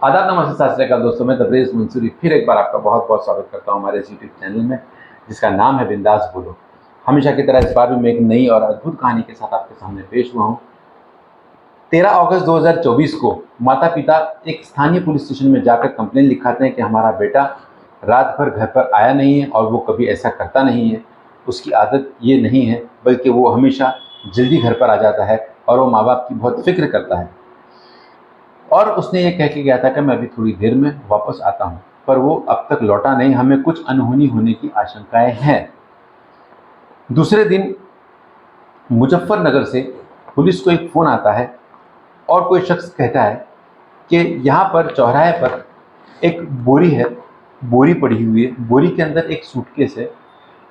आदाब, नमस्ते, सत श्री अकाल दोस्तों। मैं तबरेज़ मंसूरी फिर एक बार आपका बहुत बहुत स्वागत करता हूं हमारे इस यूट्यूब चैनल में, जिसका नाम है बिंदास बोलो। हमेशा की तरह इस बार भी मैं एक नई और अद्भुत कहानी के साथ आपके सामने पेश हुआ हूं। 13 अगस्त 2024 को माता पिता एक स्थानीय पुलिस स्टेशन में जाकर कंप्लेन लिखाते हैं कि हमारा बेटा रात भर घर पर आया नहीं है और वो कभी ऐसा करता नहीं है। उसकी आदत ये नहीं है, बल्कि वो हमेशा जल्दी घर पर आ जाता है और वो माँ बाप की बहुत फिक्र करता है। और उसने ये कह के गया था कि मैं अभी थोड़ी देर में वापस आता हूँ, पर वो अब तक लौटा नहीं। हमें कुछ अनहोनी होने की आशंकाएं हैं। दूसरे दिन मुजफ्फरनगर से पुलिस को एक फ़ोन आता है और कोई शख्स कहता है कि यहाँ पर चौराहे पर एक बोरी है, बोरी पड़ी हुई है, बोरी के अंदर एक सूटकेस है।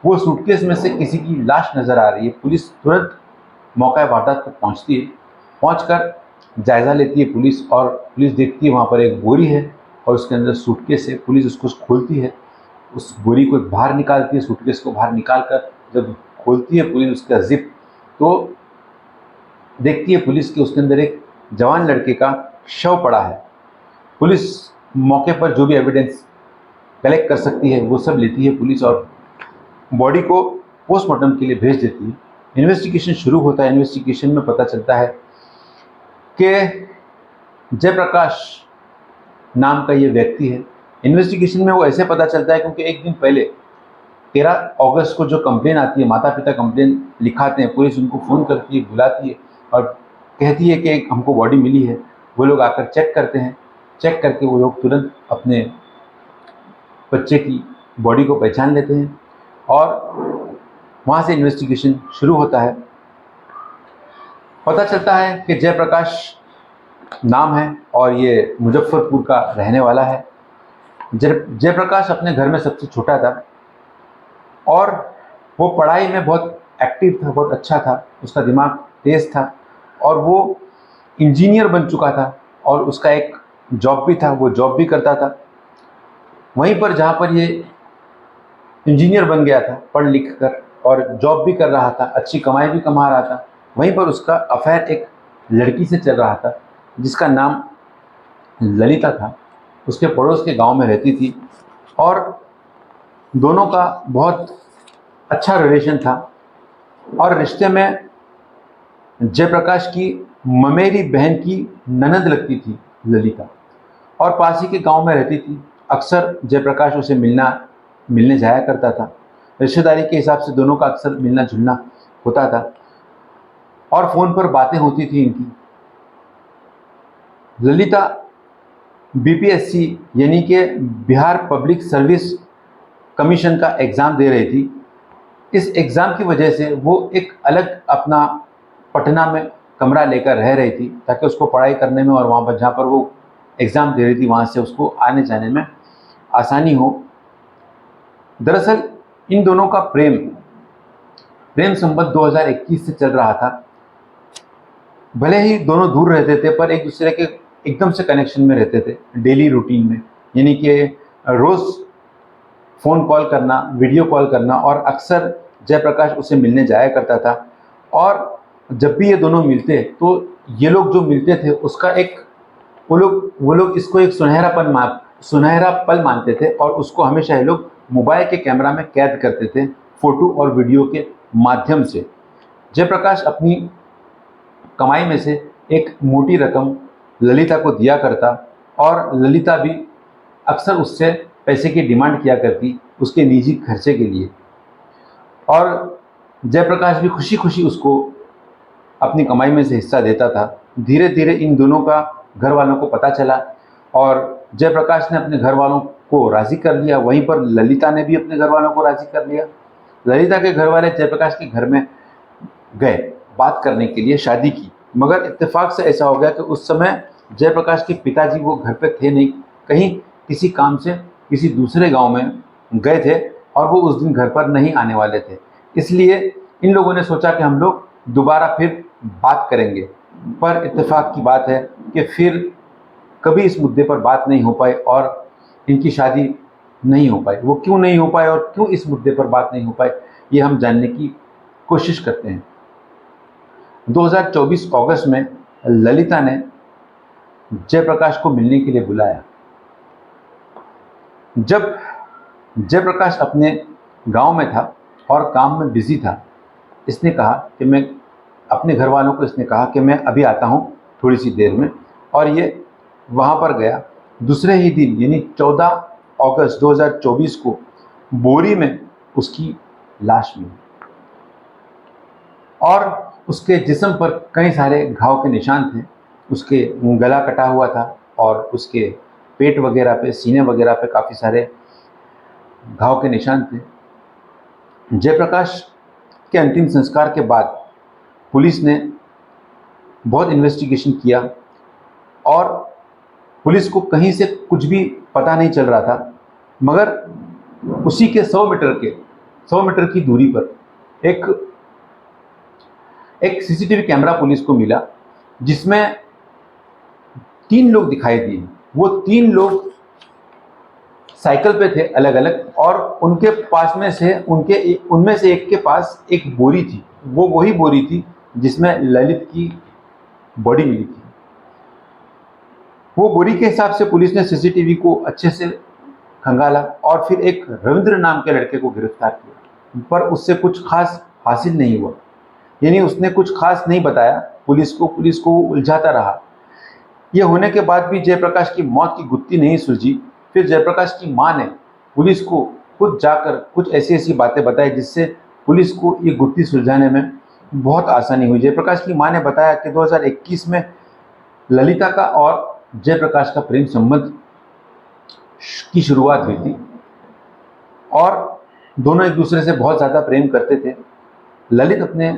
वो सूटकेस में से किसी की लाश नज़र आ रही है। पुलिस तुरंत मौका वारदात पर पहुँचती है। पहुँचकर जायज़ा लेती है पुलिस, और पुलिस देखती है वहाँ पर एक बोरी है और उसके अंदर सूटकेस है। पुलिस उसको खोलती है, उस बोरी को बाहर निकालती है, सूटकेस को बाहर निकाल कर जब खोलती है पुलिस उसका ज़िप, तो देखती है पुलिस कि उसके अंदर एक जवान लड़के का शव पड़ा है। पुलिस मौके पर जो भी एविडेंस कलेक्ट कर सकती है वो सब लेती है पुलिस, और बॉडी को पोस्टमार्टम के लिए भेज देती है। इन्वेस्टिगेशन शुरू होता है। इन्वेस्टिगेशन में पता चलता है कि जयप्रकाश नाम का ये व्यक्ति है। इन्वेस्टिगेशन में वो ऐसे पता चलता है क्योंकि एक दिन पहले 13 अगस्त को जो कंप्लेन आती है, माता पिता कंप्लेन लिखाते हैं, पुलिस उनको फ़ोन करती है, बुलाती है और कहती है कि हमको बॉडी मिली है। वो लोग आकर चेक करते हैं। चेक करके वो लोग तुरंत अपने बच्चे की बॉडी को पहचान लेते हैं और वहाँ से इन्वेस्टिगेशन शुरू होता है। पता चलता है कि जयप्रकाश नाम है और ये मुजफ्फरपुर का रहने वाला है। जयप्रकाश अपने घर में सबसे छोटा था और वो पढ़ाई में बहुत एक्टिव था, बहुत अच्छा था, उसका दिमाग तेज़ था और वो इंजीनियर बन चुका था और उसका एक जॉब भी था, वो जॉब भी करता था। वहीं पर जहाँ पर ये इंजीनियर बन गया था पढ़ लिख कर और जॉब भी कर रहा था, अच्छी कमाई भी कमा रहा था, वहीं पर उसका अफेयर एक लड़की से चल रहा था जिसका नाम ललिता था। उसके पड़ोस के गांव में रहती थी और दोनों का बहुत अच्छा रिलेशन था। और रिश्ते में जयप्रकाश की ममेरी बहन की ननद लगती थी ललिता, और पास ही के गांव में रहती थी। अक्सर जयप्रकाश उसे मिलने जाया करता था। रिश्तेदारी के हिसाब से दोनों का अक्सर मिलना जुलना होता था और फ़ोन पर बातें होती थी इनकी। ललिता बीपीएससी यानी कि बिहार पब्लिक सर्विस कमीशन का एग्ज़ाम दे रही थी। इस एग्ज़ाम की वजह से वो एक अलग अपना पटना में कमरा लेकर रह रही थी ताकि उसको पढ़ाई करने में और वहाँ पर जहाँ पर वो एग्ज़ाम दे रही थी वहाँ से उसको आने जाने में आसानी हो। दरअसल इन दोनों का प्रेम संबंध 2021 से चल रहा था। भले ही दोनों दूर रहते थे पर एक दूसरे के एकदम से कनेक्शन में रहते थे डेली रूटीन में, यानी कि रोज़ फ़ोन कॉल करना, वीडियो कॉल करना, और अक्सर जयप्रकाश उसे मिलने जाया करता था। और जब भी ये दोनों मिलते तो ये लोग जो मिलते थे उसका एक वो लोग इसको एक सुनहरा पल मानते थे और उसको हमेशा ये लोग मोबाइल के कैमरा में कैद करते थे, फ़ोटो और वीडियो के माध्यम से। जयप्रकाश अपनी कमाई में से एक मोटी रकम ललिता को दिया करता और ललिता भी अक्सर उससे पैसे की डिमांड किया करती उसके निजी खर्चे के लिए, और जयप्रकाश भी खुशी खुशी उसको अपनी कमाई में से हिस्सा देता था। धीरे धीरे इन दोनों का घर वालों को पता चला और जयप्रकाश ने अपने घर वालों को राज़ी कर लिया। वहीं पर ललिता ने भी अपने घर वालों को राज़ी कर लिया। ललिता के घर वाले जयप्रकाश के घर में गए बात करने के लिए शादी की, मगर इत्तेफाक से ऐसा हो गया कि उस समय जयप्रकाश के पिताजी वो घर पे थे नहीं, कहीं किसी काम से किसी दूसरे गांव में गए थे और वो उस दिन घर पर नहीं आने वाले थे। इसलिए इन लोगों ने सोचा कि हम लोग दोबारा फिर बात करेंगे, पर इत्तेफाक की बात है कि फिर कभी इस मुद्दे पर बात नहीं हो पाई और इनकी शादी नहीं हो पाई। वो क्यों नहीं हो पाए और क्यों इस मुद्दे पर बात नहीं हो पाई, ये हम जानने की कोशिश करते हैं। 2024 अगस्त में ललिता ने जयप्रकाश को मिलने के लिए बुलाया। जब जयप्रकाश अपने गांव में था और काम में बिजी था, इसने कहा कि मैं अपने घर वालों को इसने कहा कि मैं अभी आता हूँ थोड़ी सी देर में, और ये वहाँ पर गया। दूसरे ही दिन यानी 14 अगस्त 2024 को बोरी में उसकी लाश मिली और उसके जिस्म पर कई सारे घाव के निशान थे। उसके गला कटा हुआ था और उसके पेट वगैरह पे, सीने वगैरह पे काफ़ी सारे घाव के निशान थे। जयप्रकाश के अंतिम संस्कार के बाद पुलिस ने बहुत इन्वेस्टिगेशन किया और पुलिस को कहीं से कुछ भी पता नहीं चल रहा था, मगर उसी के 100 मीटर की दूरी पर एक सीसीटीवी कैमरा पुलिस को मिला, जिसमें 3 लोग दिखाई दिए। वो 3 लोग साइकिल पे थे अलग अलग, और उनके पास में से उनमें से एक के पास एक बोरी थी। वो वही बोरी थी जिसमें ललित की बॉडी मिली थी। वो बोरी के हिसाब से पुलिस ने सीसीटीवी को अच्छे से खंगाला और फिर एक रविंद्र नाम के लड़के को गिरफ्तार किया, पर उससे कुछ खास हासिल नहीं हुआ। यानी उसने कुछ खास नहीं बताया पुलिस को उलझाता रहा। यह होने के बाद भी जयप्रकाश की मौत की गुत्थी नहीं सुलझी। फिर जयप्रकाश की मां ने पुलिस को खुद जाकर कुछ ऐसी ऐसी बातें बताई जिससे पुलिस को ये गुत्थी सुलझाने में बहुत आसानी हुई। जयप्रकाश की मां ने बताया कि 2021 में ललिता का और जयप्रकाश का प्रेम संबंध की शुरुआत हुई थी और दोनों एक दूसरे से बहुत ज़्यादा प्रेम करते थे। ललित अपने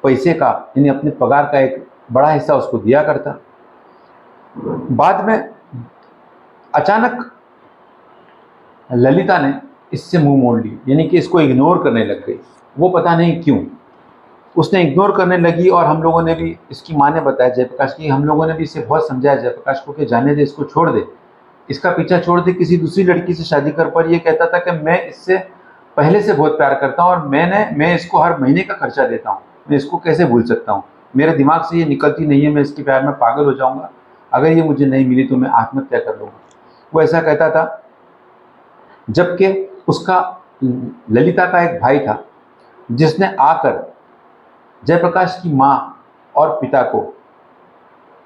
पैसे का यानी अपने पगार का एक बड़ा हिस्सा उसको दिया करता। बाद में अचानक ललिता ने इससे मुंह मोड़ ली, यानी कि इसको इग्नोर करने लग गई। वो पता नहीं क्यों उसने इग्नोर करने लगी, और हम लोगों ने भी, इसकी माँ ने बताया जयप्रकाश की, हम लोगों ने भी इसे बहुत समझाया जयप्रकाश को कि जाने दे, इसको छोड़ दे, इसका पीछा छोड़ दे, किसी दूसरी लड़की से शादी कर। पर ये कहता था कि मैं इससे पहले से बहुत प्यार करता हूँ और मैं इसको हर महीने का खर्चा देता हूँ, मैं इसको कैसे भूल सकता हूँ, मेरे दिमाग से ये निकलती नहीं है, मैं इसके प्यार में पागल हो जाऊँगा, अगर ये मुझे नहीं मिली तो मैं आत्महत्या कर लूँगा। वो ऐसा कहता था। जबकि उसका ललिता का एक भाई था जिसने आकर जयप्रकाश की माँ और पिता को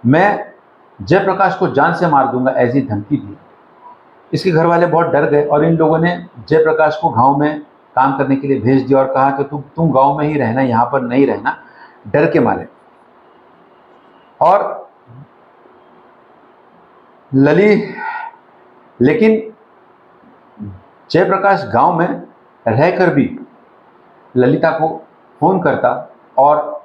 मैं जयप्रकाश को जान से मार दूंगा ऐसी धमकी दी। इसके घर वाले बहुत डर गए और इन लोगों ने जयप्रकाश को गांव में काम करने के लिए भेज दिया और कहा कि तुम गांव में ही रहना, यहाँ पर नहीं रहना, डर के मारे। और लेकिन जयप्रकाश गांव में रहकर भी ललिता को फ़ोन करता और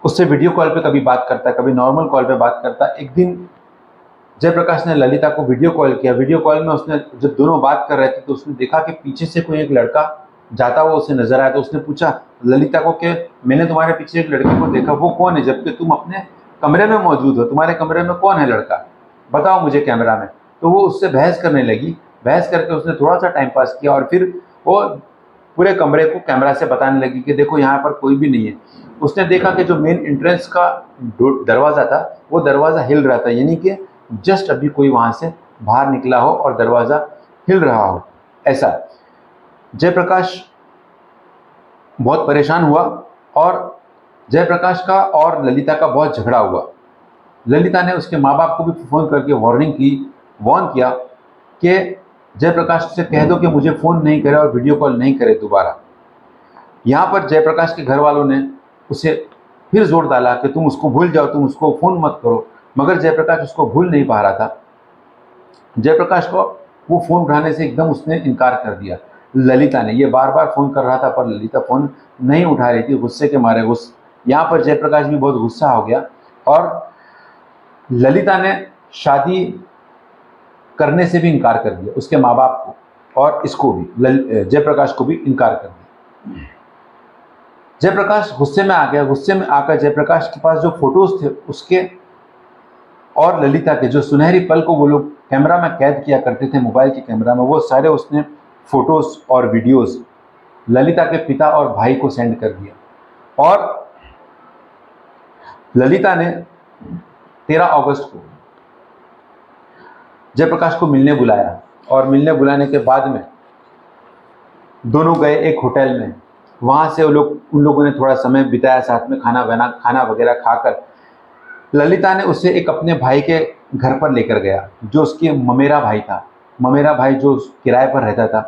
उससे वीडियो कॉल पे कभी बात करता, कभी नॉर्मल कॉल पे बात करता। एक दिन जयप्रकाश ने ललिता को वीडियो कॉल किया। वीडियो कॉल में उसने, जब दोनों बात कर रहे थे, तो उसने देखा कि पीछे से कोई एक लड़का जाता हुआ उसे नजर आया। तो उसने पूछा ललिता को कि मैंने तुम्हारे पीछे एक लड़के को देखा, वो कौन है, जबकि तुम अपने कमरे में मौजूद हो, तुम्हारे कमरे में कौन है लड़का, बताओ मुझे कैमरा में। तो वो उससे बहस करने लगी। बहस करके उसने थोड़ा सा टाइम पास किया और फिर वो पूरे कमरे को कैमरा से बताने लगी कि देखो यहाँ पर कोई भी नहीं है। उसने देखा कि जो मेन एंट्रेंस का दरवाज़ा था वो दरवाज़ा हिल रहा था, यानी कि जस्ट अभी कोई वहाँ से बाहर निकला हो और दरवाज़ा हिल रहा हो, ऐसा। जयप्रकाश बहुत परेशान हुआ और जयप्रकाश का और ललिता का बहुत झगड़ा हुआ। ललिता ने उसके माँ बाप को भी फ़ोन करके वार्न किया कि जयप्रकाश से कह दो कि मुझे फ़ोन नहीं करे और वीडियो कॉल नहीं करे दोबारा। यहाँ पर जयप्रकाश के घर वालों ने उसे फिर जोर डाला कि तुम उसको भूल जाओ, तुम उसको फ़ोन मत करो, मगर जयप्रकाश उसको भूल नहीं पा रहा था। जयप्रकाश को वो फ़ोन उठाने से एकदम उसने इनकार कर दिया। ललिता ने, ये बार बार फ़ोन कर रहा था पर ललिता फ़ोन नहीं उठा रही थी, गुस्से के मारे। यहाँ पर जयप्रकाश भी बहुत गुस्सा हो गया और ललिता ने शादी करने से भी इनकार कर दिया, उसके माँ बाप को और इसको भी, जयप्रकाश को भी इनकार कर दिया। जयप्रकाश गुस्से में आ गया। गुस्से में आकर जयप्रकाश के पास जो फोटोज थे उसके और ललिता के, जो सुनहरी पल को वो लोग कैमरा में कैद किया करते थे मोबाइल के कैमरा में, वो सारे उसने फोटोज और वीडियोस ललिता के पिता और भाई को सेंड कर दिया। और ललिता ने 13 अगस्त को जयप्रकाश को मिलने बुलाया और मिलने बुलाने के बाद में दोनों गए एक होटल में। वहाँ से उन लोगों ने थोड़ा समय बिताया साथ में, खाना वगैरह खाकर ललिता ने उसे एक अपने भाई के घर पर लेकर गया, जो उसके ममेरा भाई था। ममेरा भाई जो किराए पर रहता था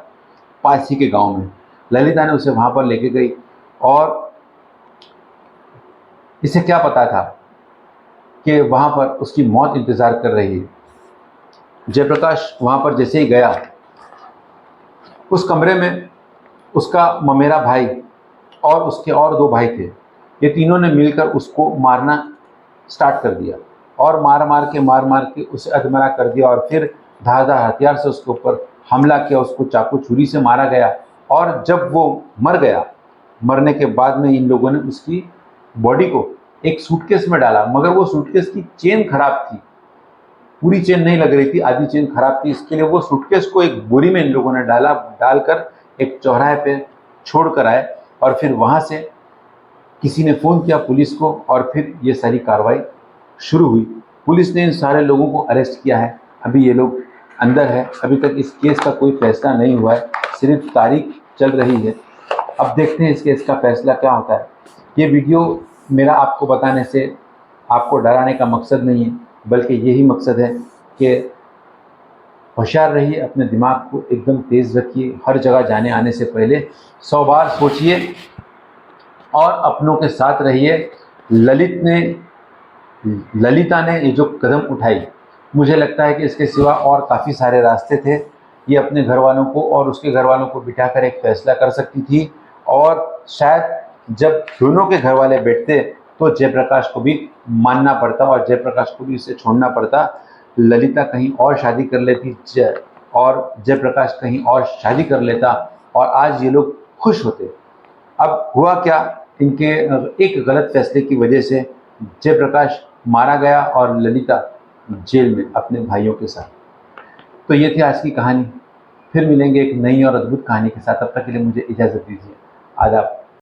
पास ही के गांव में। ललिता ने उसे वहाँ पर लेके गई और इसे क्या पता था कि वहाँ पर उसकी मौत इंतज़ार कर रही है। जयप्रकाश वहाँ पर जैसे ही गया, उस कमरे में उसका ममेरा भाई और उसके और 2 भाई थे। ये तीनों ने मिलकर उसको मारना स्टार्ट कर दिया और मार मार के उसे अधमरा कर दिया और फिर धारदार हथियार से उसके ऊपर हमला किया। उसको चाकू छुरी से मारा गया और जब वो मर गया, मरने के बाद में इन लोगों ने उसकी बॉडी को एक सूटकेस में डाला, मगर वो सूटकेस की चेन खराब थी, पूरी चेन नहीं लग रही थी, आधी चेन खराब थी। इसके लिए वो सूटकेस को एक बोरी में इन लोगों ने डालकर एक चौराहे पे छोड़ कर आए और फिर वहाँ से किसी ने फ़ोन किया पुलिस को और फिर ये सारी कार्रवाई शुरू हुई। पुलिस ने इन सारे लोगों को अरेस्ट किया है। अभी ये लोग अंदर है। अभी तक इस केस का कोई फैसला नहीं हुआ है, सिर्फ तारीख चल रही है। अब देखते हैं इस केस का फैसला क्या होता है। ये वीडियो मेरा आपको बताने से आपको डराने का मकसद नहीं है, बल्कि यही मकसद है कि होशियार रहिए, अपने दिमाग को एकदम तेज़ रखिए, हर जगह जाने आने से पहले 100 बार सोचिए और अपनों के साथ रहिए। ललिता ने ये जो कदम उठाई, मुझे लगता है कि इसके सिवा और काफ़ी सारे रास्ते थे। ये अपने घर वालों को और उसके घर वालों को बिठाकर एक फ़ैसला कर सकती थी और शायद जब दोनों के घर वाले बैठते तो जयप्रकाश को भी मानना पड़ता और जयप्रकाश को भी इसे छोड़ना पड़ता। ललिता कहीं और शादी कर लेती और जयप्रकाश कहीं और शादी कर लेता और आज ये लोग खुश होते। अब हुआ क्या, इनके एक गलत फैसले की वजह से जयप्रकाश मारा गया और ललिता जेल में अपने भाइयों के साथ। तो ये थी आज की कहानी। फिर मिलेंगे एक नई और अद्भुत कहानी के साथ। तब तक के लिए मुझे इजाज़त दीजिए। आदाब।